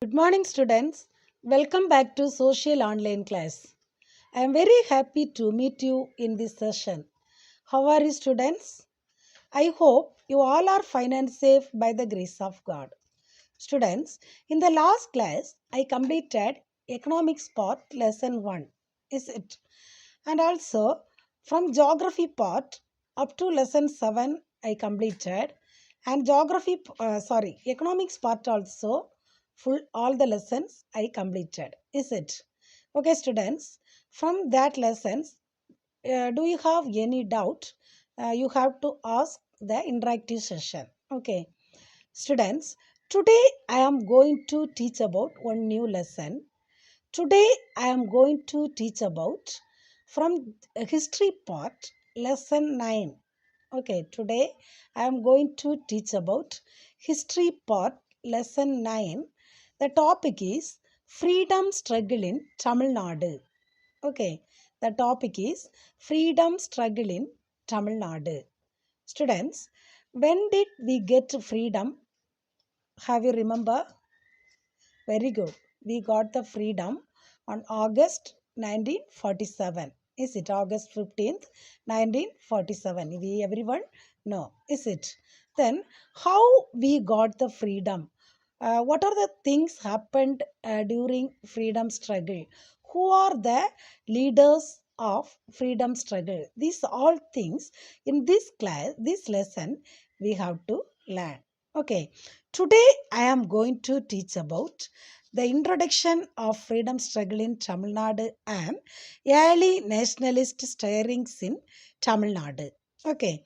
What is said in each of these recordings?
Good morning, students. Welcome back to Social Online Class. I am very happy to meet you in this session. How are you, students? I hope you all are fine and safe by the grace of God. Students, in the last class, I completed Economics Part Lesson 1. Is it? And also, from Geography Part up to Lesson 7, I completed. And Economics Part also, full all the lessons I completed. Is it? Okay, students, from that lessons, do you have any doubt? You have to ask the interactive session. Okay. Students, today I am going to teach about one new lesson. Today I am going to teach about from history part lesson 9. Okay, today I am going to teach about history part lesson 9. The topic is freedom struggle in Tamil Nadu. Okay, the topic is freedom struggle in Tamil Nadu. Students, when did we get freedom? Have you remember? Very good. We got the freedom on August 1947. Is it August 15th, 1947? We everyone know. Is it? Then how we got the freedom? What are the things happened during freedom struggle? Who are the leaders of freedom struggle? These all things in this class, this lesson we have to learn. Okay. Today I am going to teach about the introduction of freedom struggle in Tamil Nadu and early nationalist stirrings in Tamil Nadu. Okay,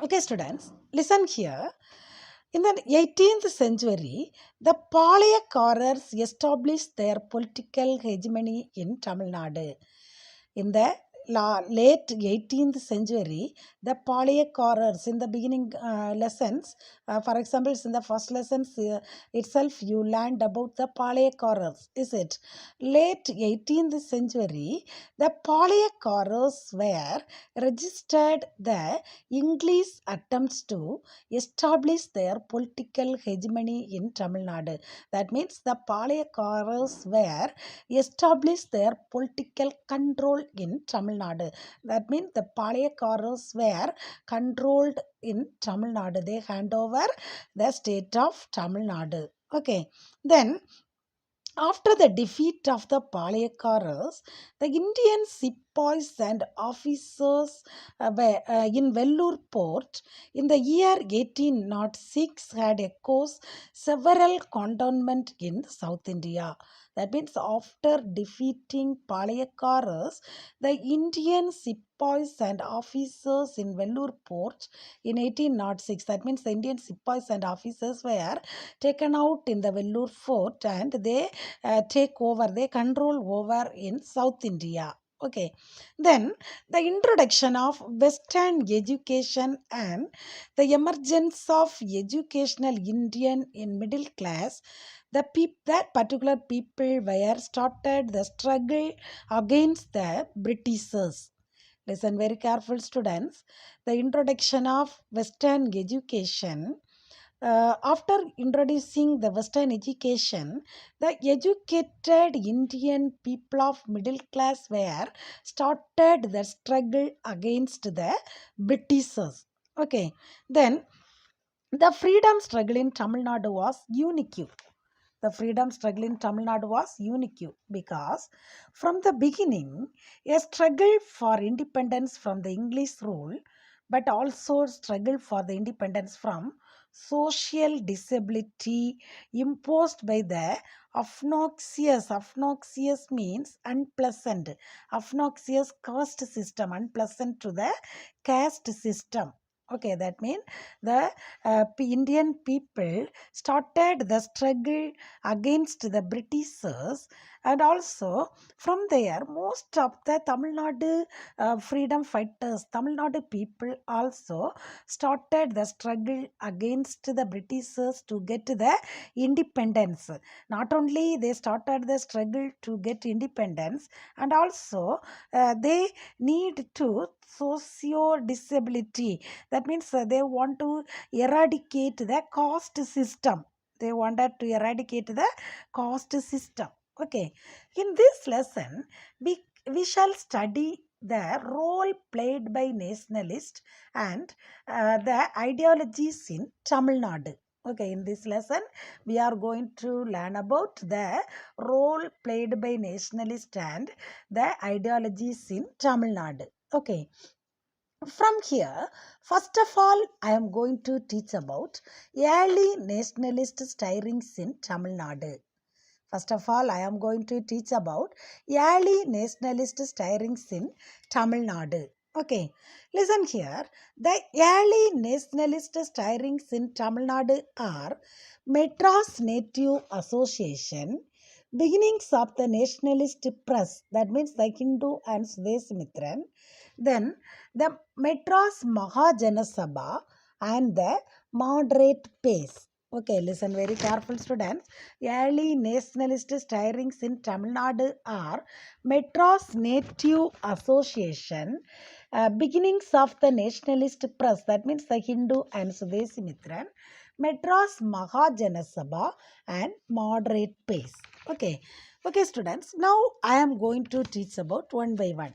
okay, students, listen here. In the 18th century, the Palayakkarars established their political hegemony in Tamil Nadu. In the late 18th century, the Palayakkarars, in the beginning lessons, for example, in the first lessons itself, you learned about the Palayakkarars, is it? Late 18th century, the Palayakkarars were registered the English attempts to establish their political hegemony in Tamil Nadu. That means the Palayakkarars were established their political control in Tamil Nadu. That means the Palayakkarars were controlled in Tamil Nadu. They hand over the state of Tamil Nadu. Okay. Then after the defeat of the Palayakkarars, the Indian sepoys and officers in Vellore port in the year 1806 had caused several cantonments in South India. That means after defeating Palayakkarars, the Indian sepoys and officers in Vellore port in 1806, that means the Indian sepoys and officers were taken out in the Vellore fort and they control over in South India. Okay, then the introduction of Western education and the emergence of educational Indian in middle class, that particular people were started the struggle against the Britishers. Listen very careful, students. The introduction of Western education, after introducing the Western education, the educated Indian people of middle class were started the struggle against the Britishers. Okay, then the freedom struggle in Tamil Nadu was unique. The freedom struggle in Tamil Nadu was unique because from the beginning, a struggle for independence from the English rule, but also struggle for the independence from social disability imposed by the obnoxious means unpleasant, obnoxious caste system, unpleasant to the caste system. Okay, that means the Indian people started the struggle against the Britishers, and also from there most of the Tamil Nadu freedom fighters, Tamil Nadu people also started the struggle against the Britishers to get the independence. Not only they started the struggle to get independence, and also they need to socio disability. That means they want to eradicate the caste system. They wanted to eradicate the caste system. Okay. In this lesson, we shall study the role played by nationalists and the ideologies in Tamil Nadu. Okay, in this lesson, we are going to learn about the role played by nationalists and the ideologies in Tamil Nadu. Okay, from here, first of all, I am going to teach about early nationalist stirrings in Tamil Nadu. First of all, I am going to teach about early nationalist stirrings in Tamil Nadu. Okay, listen here. The early nationalist stirrings in Tamil Nadu are Madras Native Association, beginnings of the nationalist press, that means the Hindu and Swadeshi, then the Madras Mahajana Sabha and the moderate pace. Okay, listen very careful, students. Early nationalist stirrings in Tamil Nadu are Madras Native Association, beginnings of the nationalist press, that means the Hindu and Swadeshi Mitran, Madras Mahajana Sabha and moderate pace. Okay, okay, students. Now I am going to teach about one by one.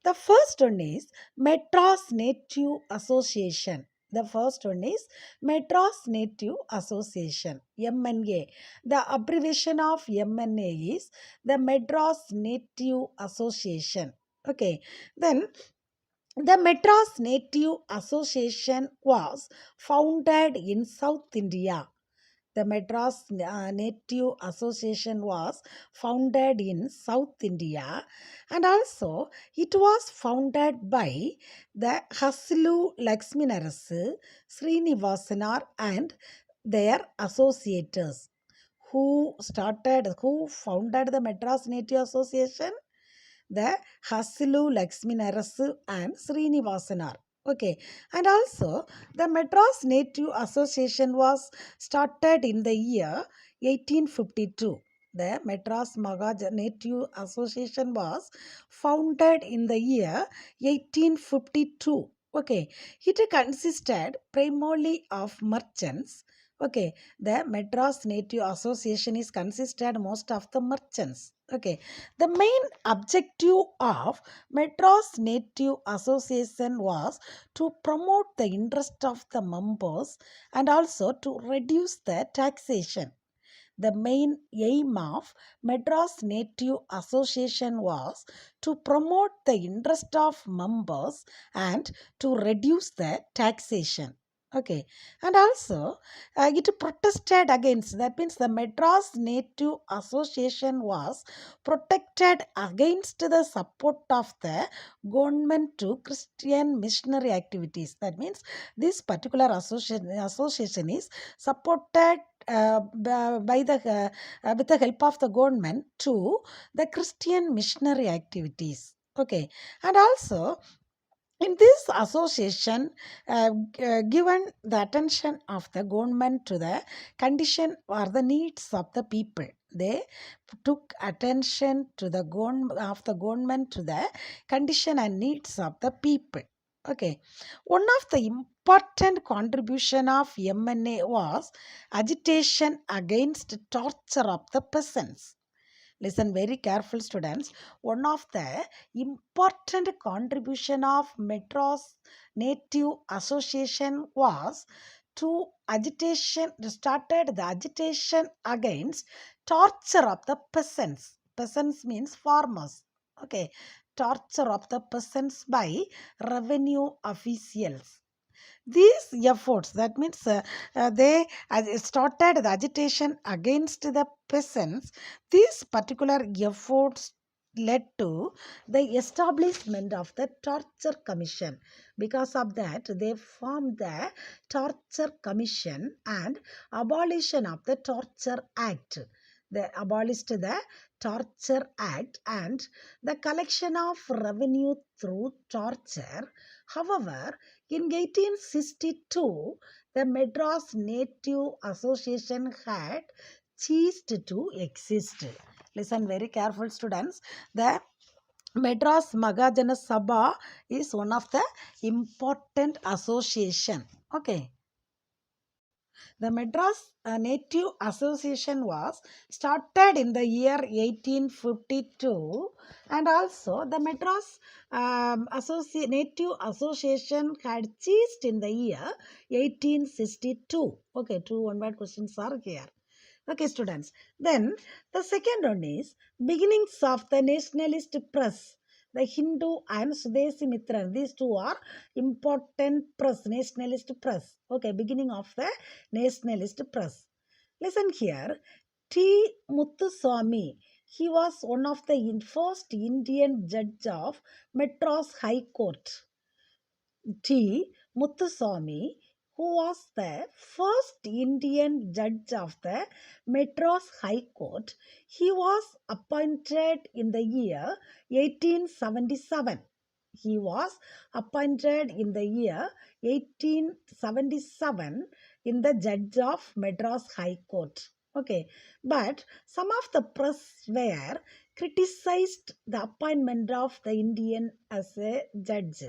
The first one is Madras Native Association. The first one is Madras Native Association, MNA. The abbreviation of MNA is the Madras Native Association. Okay, then the Madras Native Association was founded in South India. The Madras Native Association was founded in South India, and also it was founded by the Haslu Lakshminarasu, Srinivasanar and their associates. Who founded the Madras Native Association? The Haslu Lakshminarasu and Srinivasanar. Okay, and also the Madras Native Association was started in the year 1852. The Madras Native Association was founded in the year 1852. Okay, it consisted primarily of merchants. Okay, the Madras Native Association is consisted most of the merchants. Okay, the main objective of Madras Native Association was to promote the interest of the members and also to reduce the taxation. The main aim of Madras Native Association was to promote the interest of members and to reduce the taxation. Okay, and also it protested against, that means the Madras Native Association was protected against the support of the government to Christian missionary activities. That means this particular association is supported by the with the help of the government to the Christian missionary activities. Okay, and also in this association, given the attention of the government to the condition or the needs of the people, they took attention to the government to the condition and needs of the people. Okay, one of the important contribution of MNA was agitation against torture of the peasants. Listen very careful, students. One of the important contribution of Madras Native Association was to started the agitation against torture of the peasants. Peasants means farmers. Okay, torture of the peasants by revenue officials. These efforts, that means they started the agitation against the peasants. These particular efforts led to the establishment of the torture commission. Because of that, they formed the torture commission and abolition of the torture act. They abolished the torture act and the collection of revenue through torture. However, in 1862, the Madras Native Association had ceased to exist. Listen very careful, students. The Madras Mahajana Sabha is one of the important association. Okay. The Madras Native Association was started in the year 1852, and also the Madras Native Association had ceased in the year 1862. Okay, two one-word questions are here. Okay, students. Then the second one is beginnings of the nationalist press. The Hindu and Sudesi Mitran. These two are important press, nationalist press. Okay, beginning of the nationalist press. Listen here. T. Muthuswamy. He was one of the first Indian judge of Madras High Court. T. Muthuswamy, who was the first Indian judge of the Madras High Court, he was appointed in the year 1877. He was appointed in the year 1877 in the judge of Madras High Court. Okay, but some of the press were criticized the appointment of the Indian as a judge.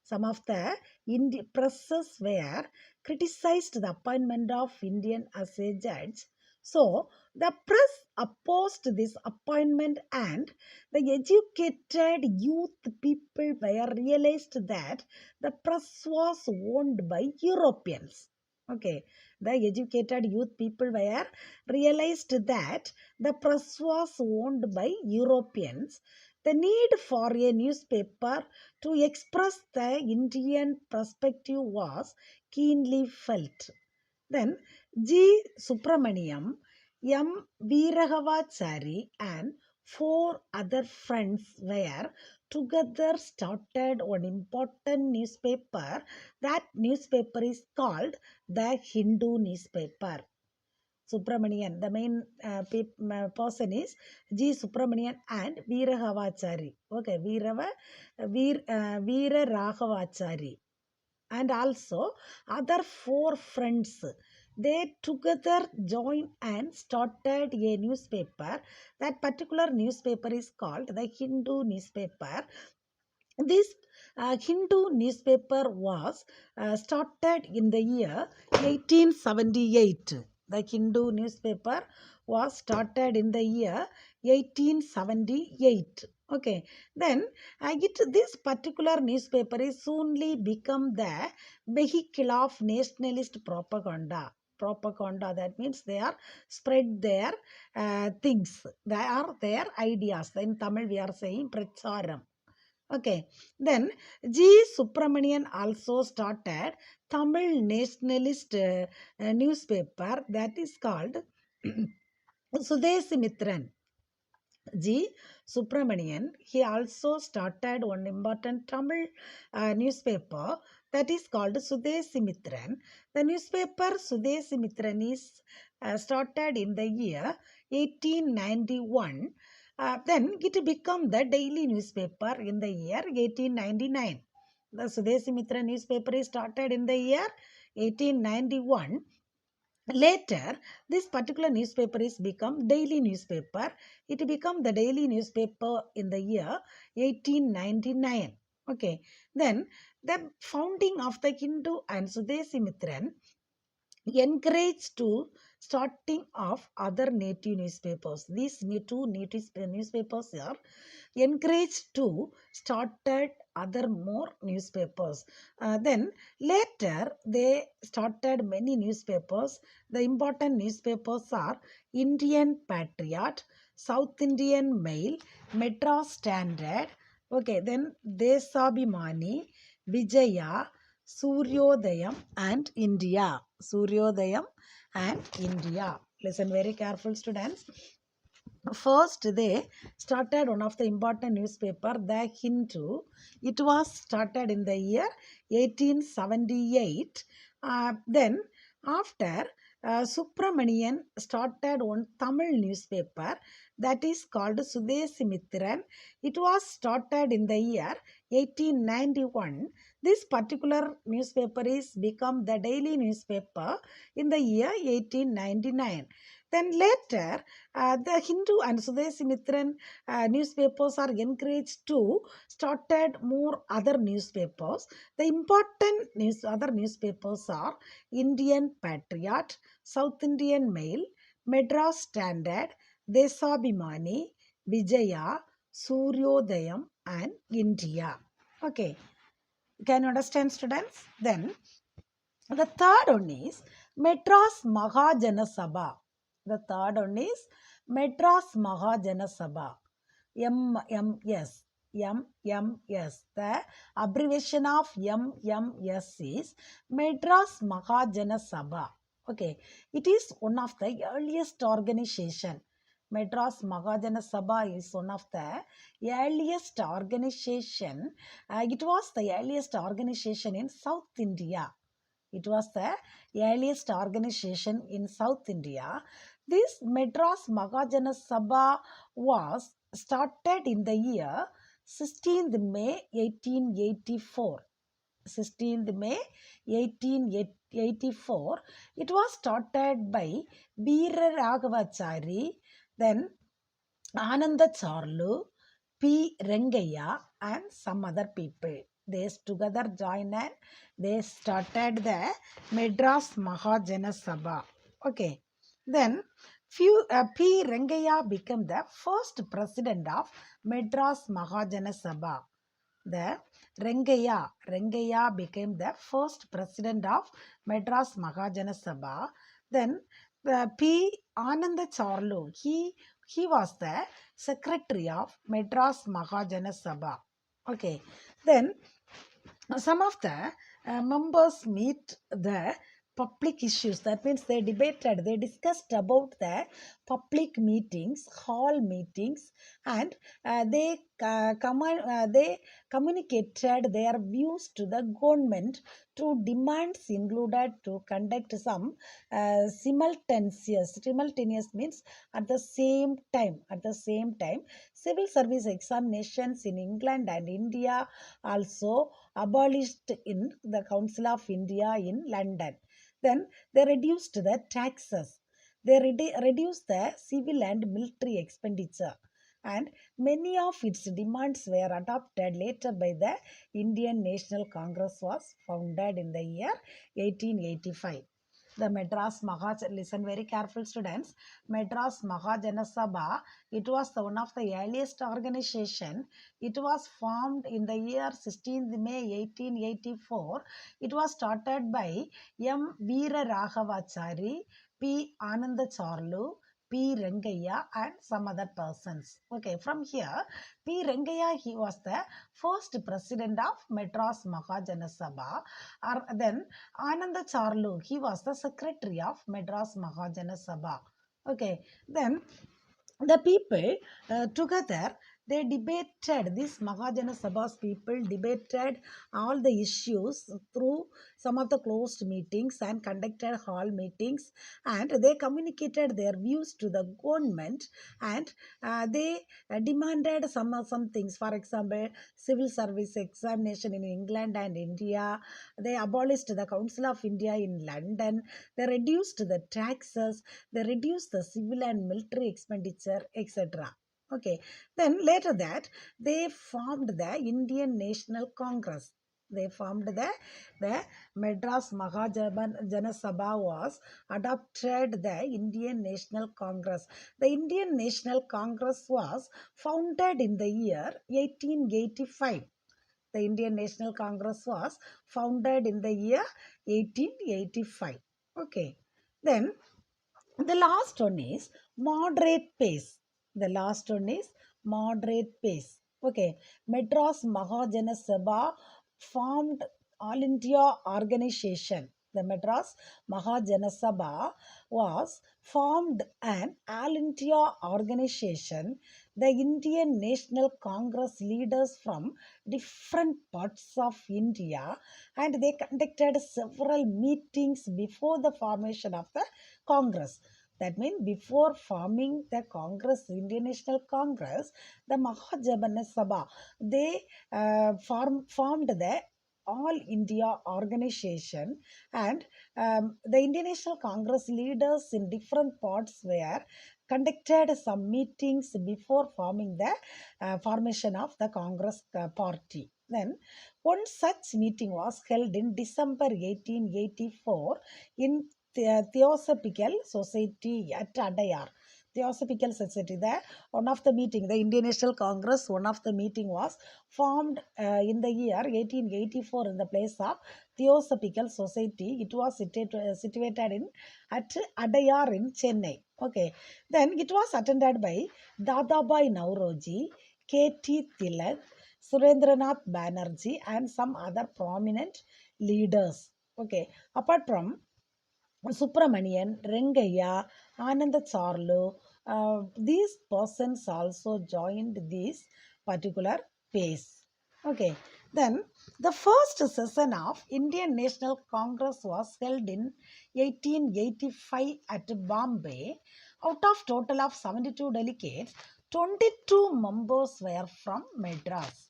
Some of the presses were criticized the appointment of Indian as a judge. So the press opposed this appointment, and the educated youth people were realized that the press was owned by Europeans. Okay, the educated youth people were realized that the press was owned by Europeans. The need for a newspaper to express the Indian perspective was keenly felt. Then G. Subramaniam, M. Veeragavachari, and four other friends were together started one important newspaper. That newspaper is called the Hindu newspaper. Subramanian, the main person is G. Subramanian and Veeragavachari. Okay, Veera Raghavachari. And also other four friends. They together joined and started a newspaper. That particular newspaper is called the Hindu newspaper. This Hindu newspaper was started in the year 1878. The Hindu newspaper was started in the year 1878. Okay, then this particular newspaper is soonly become the vehicle of nationalist propaganda. Propaganda, that means they are spread their things, they are their ideas. In Tamil we are saying pracharam. Okay, then G. Subramanian also started Tamil nationalist newspaper that is called Sudesi Mitran. G. Subramanian, he also started one important Tamil newspaper that is called Sudesi Mitran. The newspaper Sudesi Mitran is started in the year 1891. Then it became the daily newspaper in the year 1899. The Sudesi Mitra newspaper is started in the year 1891. Later, this particular newspaper is become daily newspaper. It become the daily newspaper in the year 1899. Okay. Then the founding of the Hindu and Sudesi Mitran encouraged to starting of other native newspapers. These two native newspapers are encouraged to started other more newspapers. Then later they started many newspapers. The important newspapers are Indian Patriot, South Indian Mail, Madras Standard. Okay, then Desabhimani, Vijaya, Suryodayam and India. Suryodayam and India. Listen very careful, students. First, they started one of the important newspaper, the Hindu. It was started in the year 1878. Then, after Subramanian started one Tamil newspaper that is called Sudesi Mitran. It was started in the year 1891. This particular newspaper is become the daily newspaper in the year 1899. Then later, the Hindu and Sudesi Mitran newspapers are encouraged to started more other newspapers. The important other newspapers are Indian Patriot, South Indian Mail, Madras Standard, Desabhimani, Vijaya, Suryodayam, and India. Okay, can you understand, students? Then the third one is Madras Mahajana Sabha. The third one is Madras Mahajana Sabha. MMS. MMS. The abbreviation of MMS is Madras Mahajana Sabha. Okay. It is one of the earliest organization. Madras Mahajana Sabha is one of the earliest organization. It was the earliest organization in South India. It was the earliest organization in South India. This Madras Mahajana Sabha was started in the year 16th May 1884. 16th May 1884. It was started by Veera Raghavachari, then Ananda Charlu, P. Rengaya, and some other people. They together joined and they started the Madras Mahajana Sabha. Okay. Then P. Rengaya became the first president of Madras Mahajana Sabha. The Rengaya became the first president of Madras Mahajana Sabha. Then P. Ananda Charlu, he was the secretary of Madras Mahajana Sabha. Okay. Then some of the members meet the public issues. That means they debated, they discussed about the public meetings, hall meetings, and they communicated their views to the government to demands included to conduct some simultaneous means at the same time civil service examinations in England and India, also abolished in the Council of India in London. Then they reduced the taxes. They reduced the civil and military expenditure. And many of its demands were adopted later by the Indian National Congress was founded in the year 1885. The Madras Mahajana, listen very careful, students. Madras Mahajana Sabha, it was one of the earliest organization. It was formed in the year 16th May 1884. It was started by M. Veera Raghavachari, P. Ananda Charlu, P. Rengaya, and some other persons. Okay, from here, P. Rengaya, he was the first president of Madras Mahajana Sabha. Then Ananda Charlu, he was the secretary of Madras Mahajana Sabha. Okay, then the people together they debated, this Mahajana Sabha's people debated all the issues through some of the closed meetings and conducted hall meetings, and they communicated their views to the government, and they demanded some things. For example, civil service examination in England and India. They abolished the Council of India in London. They reduced the taxes. They reduced the civil and military expenditure, etc. Okay. Then later that they formed the Indian National Congress. They formed the Madras Mahajana Sabha was adopted the Indian National Congress. The Indian National Congress was founded in the year 1885. The Indian National Congress was founded in the year 1885. Okay. Then the last one is moderate pace. The last one is moderate pace. Okay. Madras Mahajana Sabha formed All India organization. The Madras Mahajana Sabha was formed an All India organization. The Indian National Congress leaders from different parts of India, and they conducted several meetings before the formation of the Congress. That means before forming the Congress, Indian National Congress, the Mahajana Sabha, they formed the All India organization, and the Indian National Congress leaders in different parts were conducted some meetings before forming the formation of the Congress party. Then one such meeting was held in December 1884 in the Theosophical Society at Adayar. Theosophical Society. The one of the meeting, the Indian National Congress, one of the meeting was formed in the year 1884 in the place of Theosophical Society. It was situated in at Adayar in Chennai. Okay. Then it was attended by Dadabhai Nauroji, K.T. Tilak, Surendranath Banerjee, and some other prominent leaders. Okay. Apart from Subramanian, Rengaya, Ananda Charlu, these persons also joined this particular phase. Okay, then the first session of Indian National Congress was held in 1885 at Bombay. Out of total of 72 delegates, 22 members were from Madras.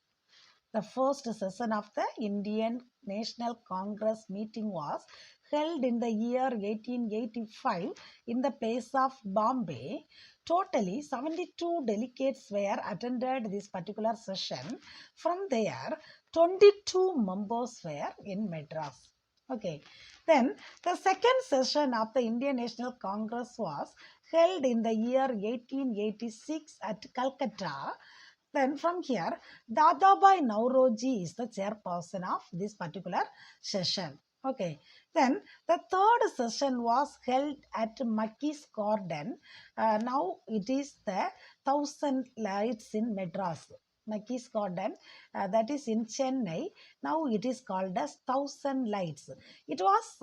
The first session of the Indian National Congress meeting was held in the year 1885 in the place of Bombay. Totally 72 delegates were attended this particular session. From there, 22 members were in Madras. Okay. Then the second session of the Indian National Congress was held in the year 1886 at Calcutta. Then from here, Dadabhai Nauroji is the chairperson of this particular session. Okay. Then the third session was held at Mackie's Garden. Now it is the Thousand Lights in Madras. Mackie's Garden, that is in Chennai. Now it is called as Thousand Lights. It was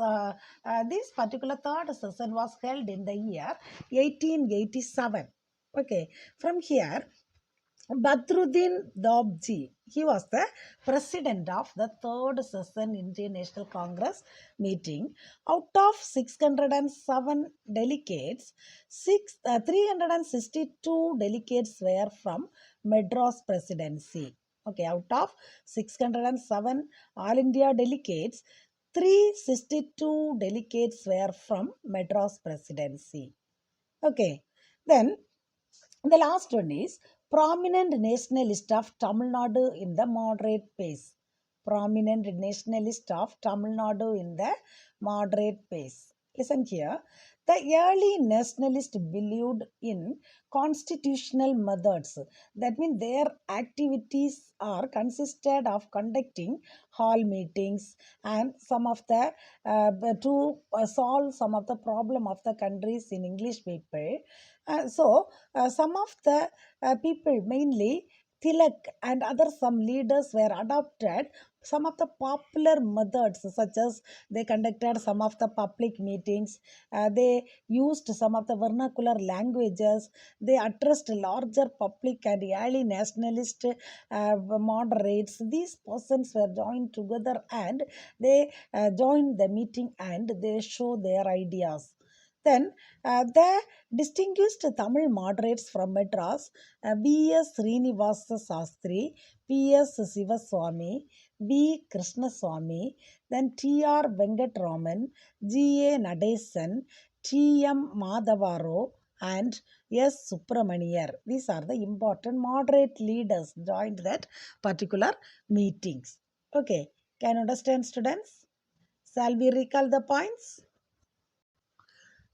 this particular third session was held in the year 1887. Okay. From here, Badruddin Dobji, he was the president of the third session Indian National Congress meeting. Out of 607 delegates, 362 delegates were from Madras Presidency. Okay, out of 607 All India delegates, 362 delegates were from Madras Presidency. Okay, then the last one is prominent nationalist of Tamil Nadu in the moderate pace. Prominent nationalist of Tamil Nadu in the moderate pace. Listen here. The early nationalists believed in constitutional methods. That means their activities are consisted of conducting hall meetings and some of the to solve some of the problem of the countries in English people. Some of the people, mainly Tilak and other some leaders, were adopted some of the popular methods, such as they conducted some of the public meetings, they used some of the vernacular languages, they addressed larger public and early nationalist moderates. These persons were joined together and they joined the meeting and they show their ideas. Then the distinguished Tamil moderates from Madras, B.S. Srinivasa Sastri, P.S. Sivaswamy, B. Krishnaswamy, then T.R. Venkatraman, G.A. Nadesan, T.M. Madhavaro, and S. Subramaniar. These are the important moderate leaders joined that particular meetings. Okay, can you understand, students? Shall we recall the points?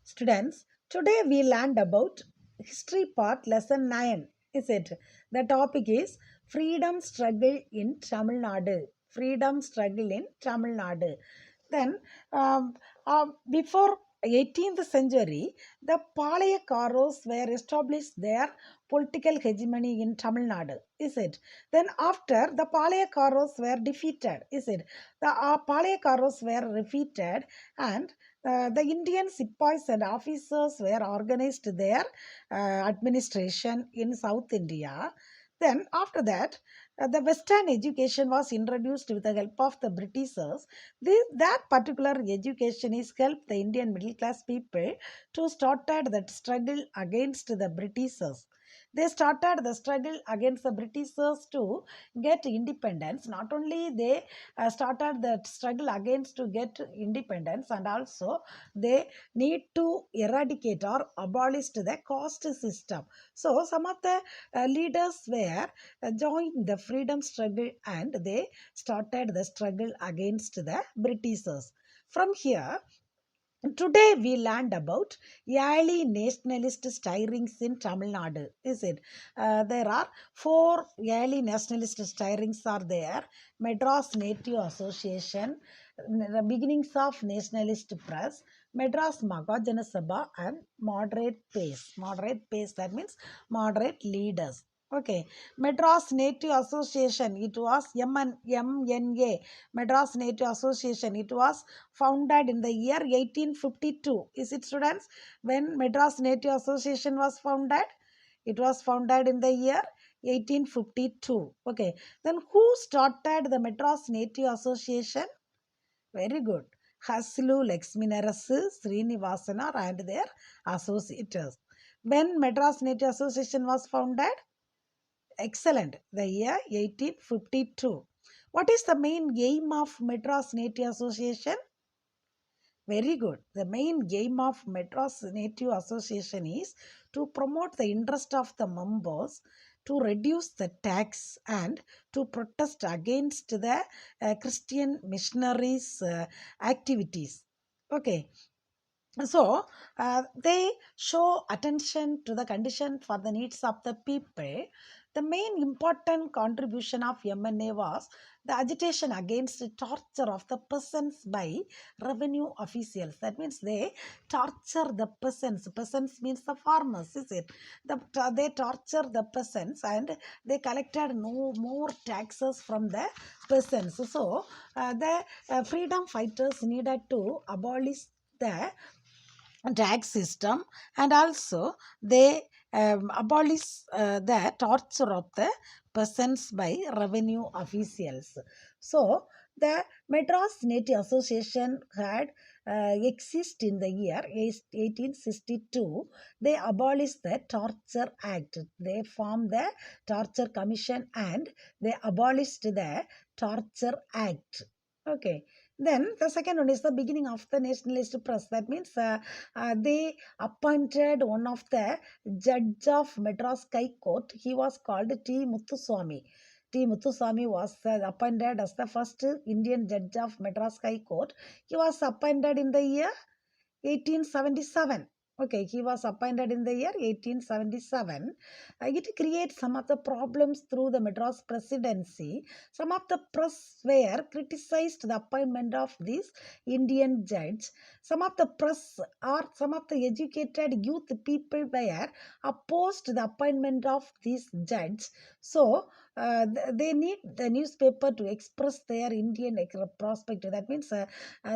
Students, today we learned about history part lesson 9. Is it? The topic is freedom struggle in Tamil Nadu. Freedom struggle in Tamil Nadu. Then, before 18th century, the Palayakaros were established their political hegemony in Tamil Nadu. Is it? Then after the Palayakaros were defeated. Is it? The Palayakaros were defeated and the Indian sepoys and officers were organized their administration in South India. Then after that, The Western education was introduced with the help of the Britishers. That particular education is helped the Indian middle class people to started that struggle against the Britishers. They started the struggle against the Britishers to get independence. Not only they started the struggle against to get independence, and also they need to eradicate or abolish the caste system. So some of the leaders were joined the freedom struggle and they started the struggle against the Britishers. From here, today we learned about early nationalist stirrings in Tamil Nadu. Is it? There are four early nationalist stirrings are there. Madras Native Association, the beginnings of nationalist press, Madras Magajana Sabha, and moderate pace. Moderate pace, that means moderate leaders. Okay, Madras Native Association, it was MNA, Madras Native Association, it was founded in the year 1852. Is it, students? When Madras Native Association was founded? It was founded in the year 1852. Okay. Then who started the Madras Native Association? Very good. Haslu Laxminarasu, Srinivasana and their associates. When Madras Native Association was founded? Excellent. The year 1852. What is the main aim of Madras Native Association? Very good. The main aim of Madras Native Association is to promote the interest of the members, to reduce the tax, and to protest against the Christian missionaries' activities. Okay, so they show attention to the condition for the needs of the people. The main important contribution of MNA was the agitation against the torture of the peasants by revenue officials. That means they torture the peasants. Peasants means the farmers, is it? They torture the peasants and they collected no more taxes from the peasants. So the freedom fighters needed to abolish the tax system, and also they abolish the torture of the peasants by revenue officials. So the Madras Native Association had exist in the year 1862. They abolished the Torture Act. They formed the Torture Commission and they abolished the Torture Act. Okay. Then the second one is the beginning of the nationalist press. That means they appointed one of the judge of Madras High Court. He was called T. Muthuswamy. T. Muthuswamy was appointed as the first Indian judge of Madras High Court. He was appointed in the year 1877. Okay, he was appointed in the year 1877. It creates some of the problems through the Madras presidency. Some of the press were criticized the appointment of this Indian judge. Some of the press or some of the educated youth people were opposed the appointment of this judge. So they need the newspaper to express their Indian perspective. That means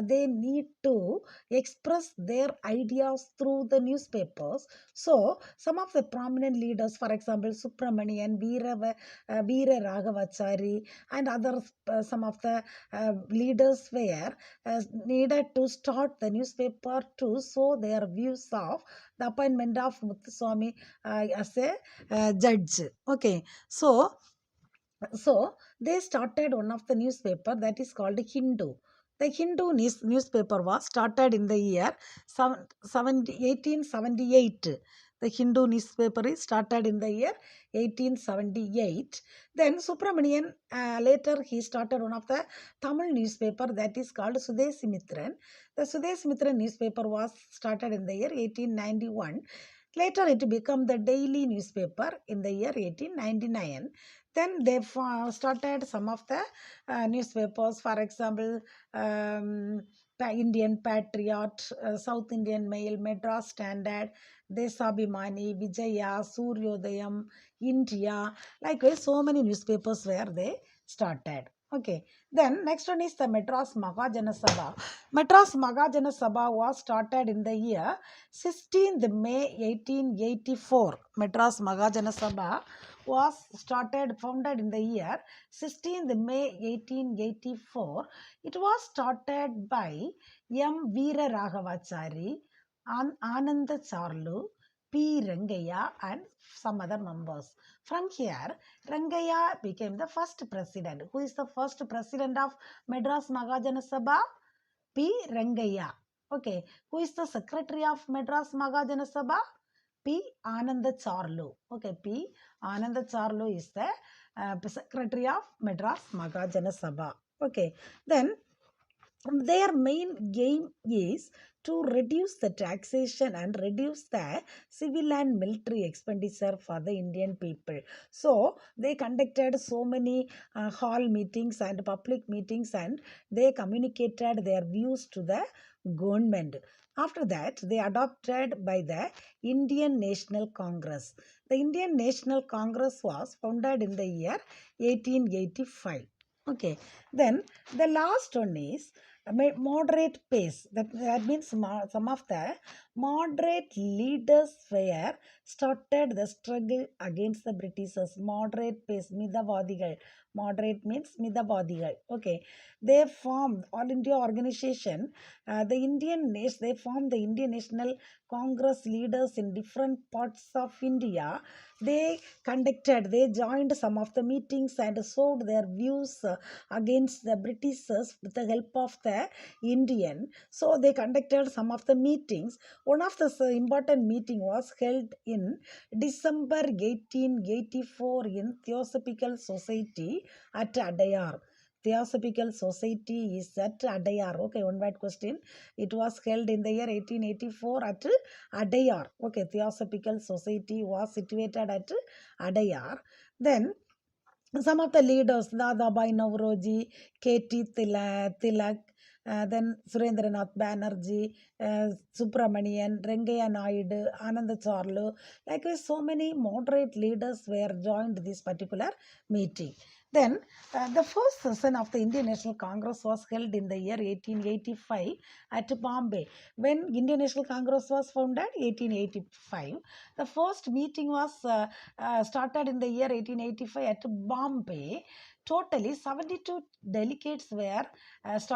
they need to express their ideas through the newspapers. So some of the prominent leaders, for example, Subramanian, Veera Raghavachari, and others, some of the leaders were needed to start the newspaper to show their views of the appointment of Muthuswamy as a judge. Okay, so they started one of the newspaper that is called Hindu. The Hindu newspaper was started in the year 1878. The Hindu newspaper is started in the year 1878. Then Subramanian, later he started one of the Tamil newspaper that is called Sudesimitran. The Sudesimitran newspaper was started in the year 1891. Later it became the daily newspaper in the year 1899. Then they started some of the newspapers, for example, Indian Patriot, South Indian Mail, Madras Standard, Desabhimani, Vijaya, Suryodayam, India. Likewise, so many newspapers were they started. Okay, then next one is the Madras Mahajana Sabha. Madras Mahajana Sabha was started in the year 16th May 1884. Madras Mahajana Sabha was founded in the year 16th May 1884. It was started by M. Veera Raghavachari, Ananda Charlu, P. Rangaya and some other members. From here, Rangaya became the first president. Who is the first president of Madras Mahajana Sabha? P. Rangaya. Okay. Who is the secretary of Madras Mahajana Sabha? P. Ananda Charlu. Okay. P. Ananda Charlu is the secretary of Madras Mahajana Sabha. Okay. Then their main aim is to reduce the taxation and reduce the civil and military expenditure for the Indian people. So they conducted so many hall meetings and public meetings, and they communicated their views to the government. After that, they adopted by the Indian National Congress. The Indian National Congress was founded in the year 1885. Okay, then the last one is moderate pace. That means some of the moderate leaders were started the struggle against the Britishers. Moderate pace, Midavadigal. Moderate means Midavadigal. Okay, they formed All India Organization. They formed the Indian National Congress leaders in different parts of India. They joined some of the meetings and showed their views against the Britishers with the help of the Indian. So they conducted some of the meetings. One of the important meeting was held in December 1884 in Theosophical Society at Adayar. Theosophical Society is at Adayar. Okay, one word question. It was held in the year 1884 at Adayar. Okay, Theosophical Society was situated at Adayar. Then some of the leaders, Dadabai Navroji, K.T. Tilak, then Surendranath Banerjee, Subramanian, Rengaya Naidu, Ananda Charlu, likewise so many moderate leaders were joined this particular meeting. Then the first session of the Indian National Congress was held in the year 1885 at Bombay. When Indian National Congress was founded, 1885, the first meeting was started in the year 1885 at Bombay. Totally 72 delegates were,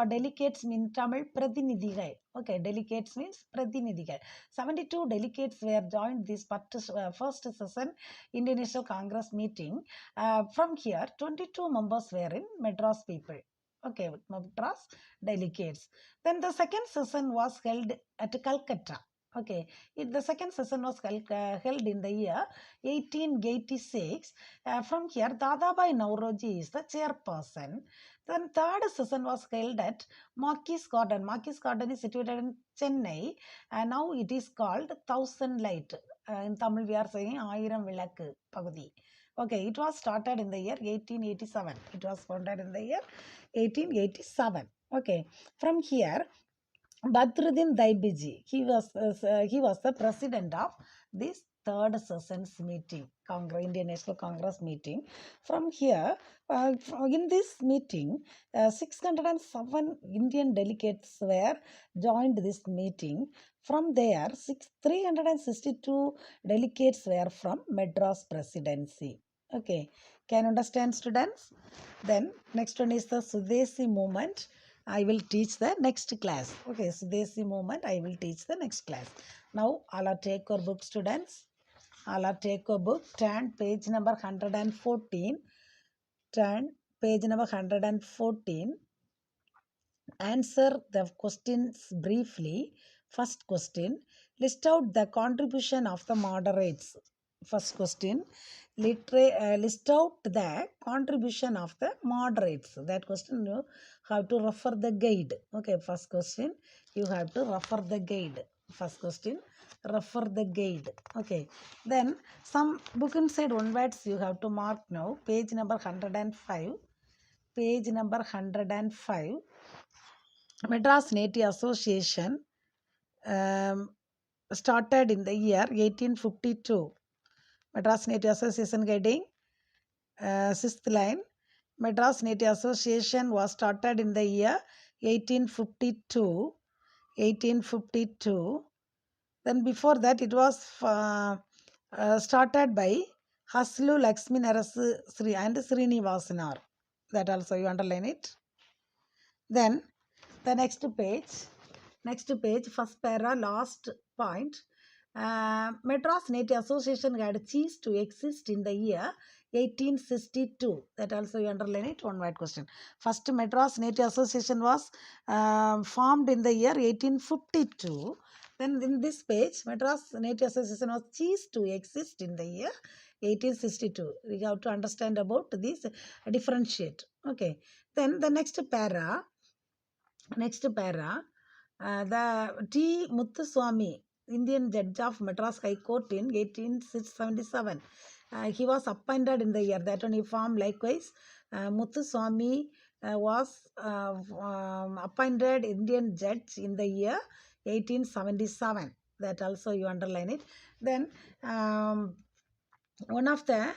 delegates mean Tamil Prathinidhigal. Okay, delegates means Prathinidhigal. 72 delegates were joined this first session Indian National Congress meeting. From here, 22 members were in Madras people. Okay, Madras delegates. Then the second session was held at Calcutta. Okay, the second session was held in the year 1886. From here, Dadabai Nauroji is the chairperson. Then third session was held at Marquis Garden. Marquis Garden is situated in Chennai, and now it is called Thousand Light. In Tamil, we are saying Ayiram Vilakku Pagudi. Okay, it was started in the year 1887. It was founded in the year 1887. Okay, from here, Badruddin Daibiji, he was the president of this third sessions meeting, Indian National Congress meeting. From here, in this meeting, 607 Indian delegates were joined this meeting. From there, 362 delegates were from Madras Presidency. Okay, can you understand, students? Then next one is the Sudesi movement. I will teach the next class. Okay, so this moment I will teach the next class. Now, all are take your book, students. All are take your book. Turn page number 114. Turn page number 114. Answer the questions briefly. First question. List out the contribution of the moderates. First question. List out the contribution of the moderates. That question you have to refer the guide. Okay, first question. You have to refer the guide. First question. Refer the guide. Okay. Then some book inside one words you have to mark now. Page number 105. Page number 105. Madras Native Association started in the year 1852. Madras Native Association guiding, sixth line. Madras Native Association was started in the year 1852. 1852. Then before that it was started by Haslu Lakshmi Narasu Sri and Srinivasanar. That also you underline it. Then the next page, first para, last point. Madras Native Association had ceased to exist in the year 1862. That also you underline it, one word question. First Madras Native Association was formed in the year 1852. Then in this page, Madras Native Association was ceased to exist in the year 1862. We have to understand about this, differentiate. Okay. Then the next para, the T. Muthuswamy, Indian judge of Madras High Court in 1877. He was appointed in the year that only form likewise. Muthuswamy was appointed Indian judge in the year 1877. That also you underline it. Then one of the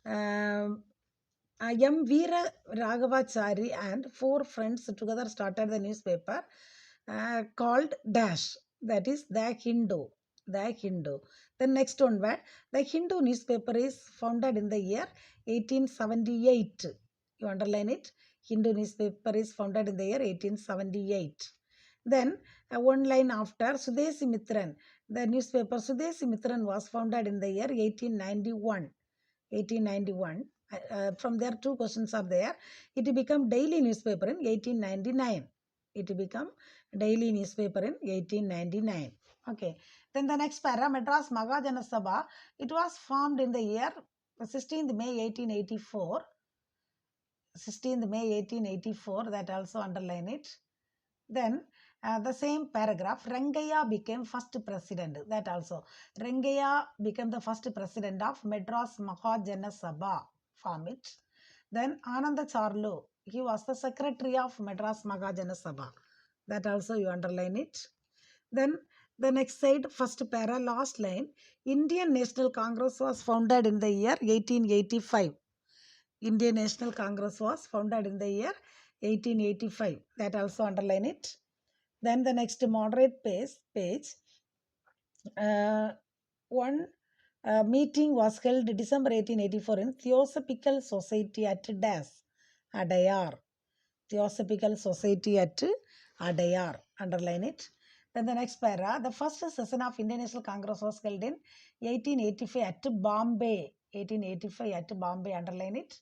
M. Veera Raghavachari and four friends together started the newspaper called Dash, that is the Hindu. The Hindu. The next one, where the Hindu newspaper is founded in the year 1878. You underline it. Hindu newspaper is founded in the year 1878. Then one line after, Sudesi Mitran. The newspaper Sudesi Mitran was founded in the year 1891. 1891. From there, two questions are there. It became daily newspaper in 1899. It became daily newspaper in 1899. Okay. Then the next para, Madras Mahajana Sabha. It was formed in the year 16th May 1884. 16th May 1884. That also underline it. Then the same paragraph, Rangaya became first president. That also. Rangaya became the first president of Madras Mahajana Sabha. Form it. Then Ananda Charlu, he was the secretary of Madras Mahajana Sabha. That also you underline it. Then the next side, first para, last line, Indian National Congress was founded in the year 1885. Indian National Congress was founded in the year 1885. That also underline it. Then the next moderate page, one meeting was held December 1884 in Theosophical Society at Das, Adayar. Theosophical Society at Adayar. Underline it. Then the next para, the first session of Indian National Congress was held in 1885 at Bombay. 1885 at Bombay. Underline it.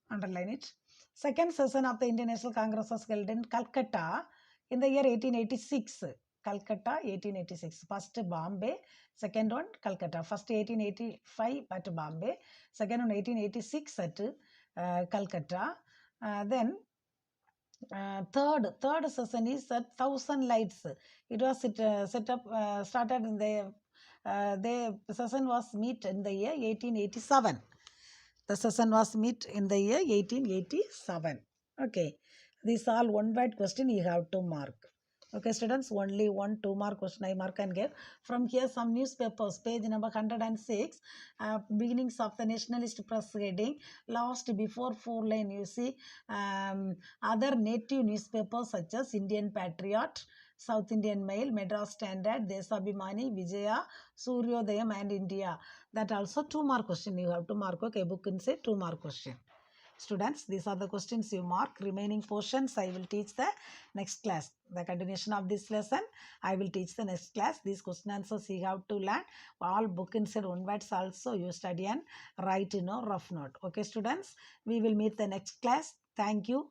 Underline it. Second session of the Indian National Congress was held in Calcutta in the year 1886. Calcutta 1886. First Bombay, second one Calcutta. First 1885 at Bombay, second one 1886 at Calcutta. Then third session is at Thousand Lights. It was set up, started in the session was meet in the year 1887. The session was meet in the year 1887. Okay. These all one word question you have to mark. Okay, students, only 1-2 mark question I mark and give. From here, some newspapers, page number 106, beginnings of the nationalist press heading, last before 4 line, you see, other native newspapers such as Indian Patriot, South Indian Mail, Madras Standard, Desabhimani, Vijaya, Suryodayam and India. That also 2 mark question you have to mark. Okay, book can say 2 mark question. Students, these are the questions you mark. Remaining portions I will teach the next class. The continuation of this lesson I will teach the next class. These question answers you have to learn. All book inside one words also you study and write in a rough note. Okay, students, we will meet the next class. Thank you.